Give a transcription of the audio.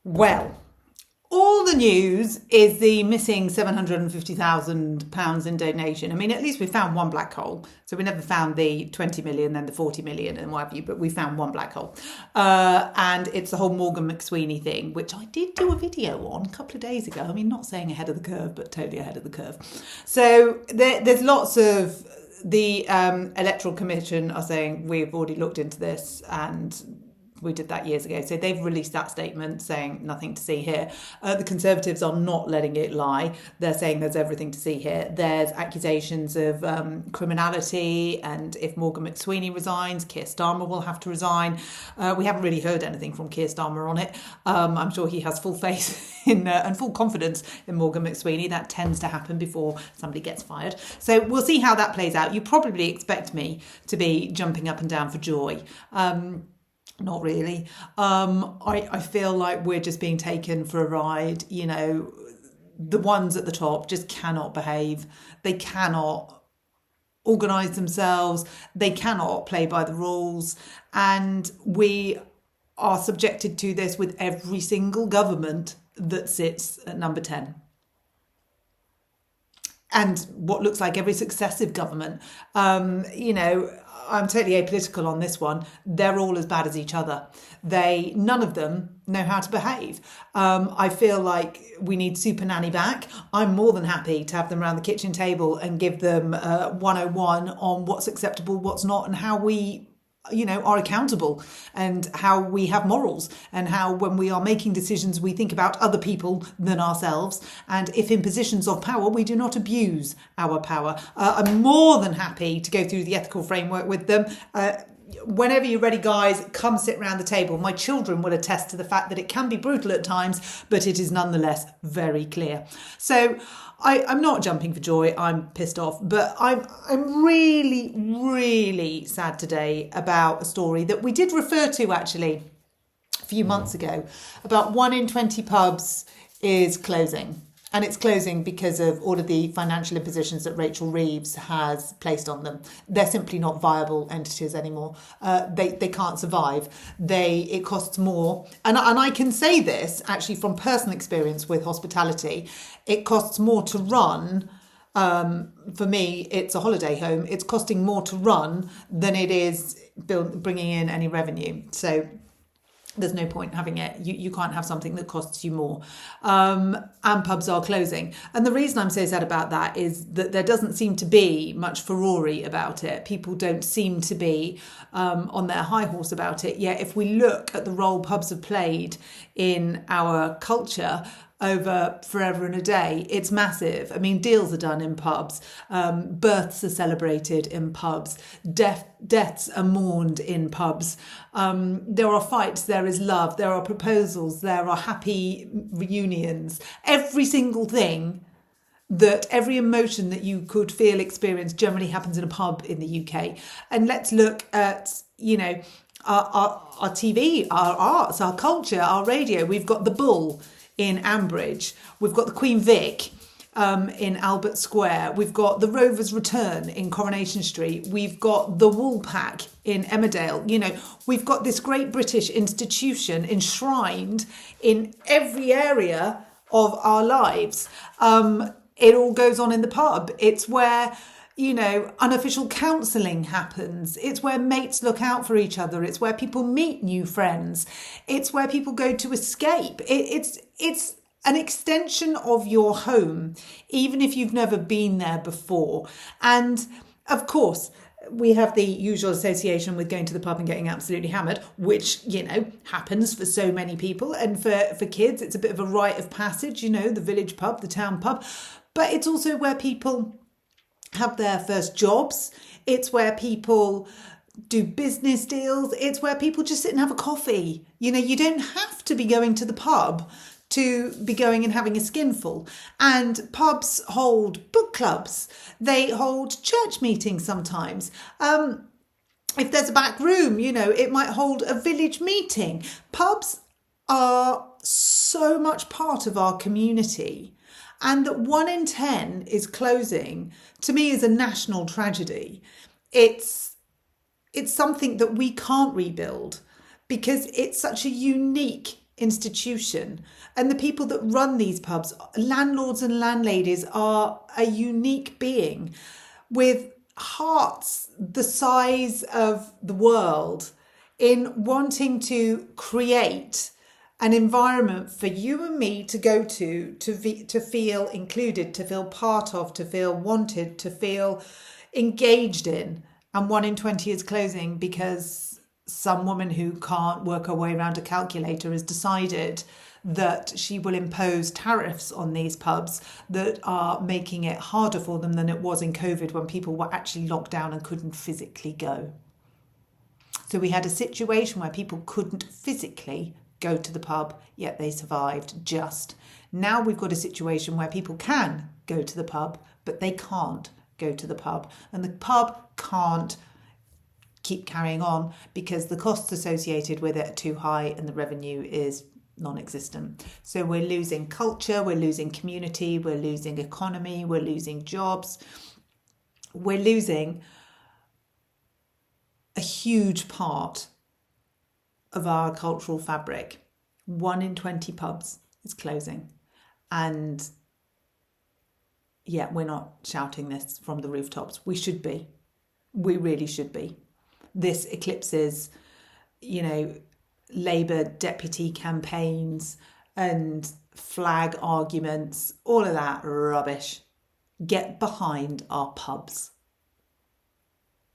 Well, all the news is the missing £750,000 in donation. I mean, at least we found one black hole. So we never found the 20 million, then the 40 million and what have you, but we found one black hole. And it's the whole Morgan McSweeney thing, which I did do a video on a couple of days ago. I mean, not saying ahead of the curve, but totally ahead of the curve. So there's lots of the Electoral Commission are saying we've already looked into this and we did that years ago. So they've released that statement saying nothing to see here. The Conservatives are not letting it lie. They're saying there's everything to see here. There's accusations of criminality, and if Morgan McSweeney resigns, Keir Starmer will have to resign. We haven't really heard anything from Keir Starmer on it. I'm sure he has full faith in and full confidence in Morgan McSweeney. That tends to happen before somebody gets fired. So we'll see how that plays out. You probably expect me to be jumping up and down for joy. Not really. I feel like we're just being taken for a ride. You know, the ones at the top just cannot behave. They cannot organise themselves. They cannot play by the rules. And we are subjected to this with every single government that sits at number 10. And what looks like every successive government. I'm totally apolitical on this one. They're all as bad as each other. None of them know how to behave. I feel like we need Super Nanny back. I'm more than happy to have them around the kitchen table and give them 101 on what's acceptable, what's not, and how we are accountable, and how we have morals, and how when we are making decisions we think about other people than ourselves, and if in positions of power we do not abuse our power. I'm more than happy to go through the ethical framework with them. Whenever you're ready, guys, come sit around the table. My children will attest to the fact that it can be brutal at times, but it is nonetheless very clear. So I'm not jumping for joy. I'm pissed off, but I'm really, really sad today about a story that we did refer to actually a few months ago about 1 in 20 pubs is closing. And it's closing because of all of the financial impositions that Rachel Reeves has placed on them. They're simply not viable entities anymore. They can't survive. It costs more. And I can say this actually from personal experience with hospitality. It costs more to run. For me, it's a holiday home. It's costing more to run than it is bringing in any revenue. So there's no point having it. You can't have something that costs you more. And pubs are closing. And the reason I'm so sad about that is that there doesn't seem to be much furore about it. People don't seem to be on their high horse about it. Yet if we look at the role pubs have played in our culture over forever and a day, it's massive. I mean, deals are done in pubs, births are celebrated in pubs, deaths are mourned in pubs. There are fights, there is love, there are proposals, there are happy reunions. Every single thing every emotion that you could feel, experience, generally happens in a pub in the UK. And let's look at, our TV, our arts, our culture, our radio. We've got the Bull in Ambridge. We've got the Queen Vic in Albert Square. We've got the Rover's Return in Coronation Street. We've got the Woolpack in Emmerdale. We've got this great British institution enshrined in every area of our lives. It all goes on in the pub. It's where unofficial counselling happens. It's where mates look out for each other. It's where people meet new friends. It's where people go to escape. It's an extension of your home, even if you've never been there before. And of course, we have the usual association with going to the pub and getting absolutely hammered, which, happens for so many people. And for kids, it's a bit of a rite of passage, the village pub, the town pub. But it's also where people have their first jobs. It's where people do business deals. It's where people just sit and have a coffee. You don't have to be going to the pub to be going and having a skinful. And pubs hold book clubs. They hold church meetings sometimes. If there's a back room, it might hold a village meeting. Pubs are so much part of our community. And that 1 in 10 is closing, to me, is a national tragedy. It's something that we can't rebuild because it's such a unique institution. And the people that run these pubs, landlords and landladies, are a unique being with hearts the size of the world in wanting to create an environment for you and me to go to feel included, to feel part of, to feel wanted, to feel engaged in. And 1 in 20 is closing because some woman who can't work her way around a calculator has decided that she will impose tariffs on these pubs that are making it harder for them than it was in COVID, when people were actually locked down and couldn't physically go. So we had a situation where people couldn't physically go to the pub, yet they survived just. Now we've got a situation where people can go to the pub, but they can't go to the pub. And the pub can't keep carrying on because the costs associated with it are too high and the revenue is non-existent. So we're losing culture, we're losing community, we're losing economy, we're losing jobs. We're losing a huge part of our cultural fabric. 1 in 20 pubs is closing. And yet we're not shouting this from the rooftops. We should be. We really should be. This eclipses, Labour deputy campaigns and flag arguments, all of that rubbish. Get behind our pubs.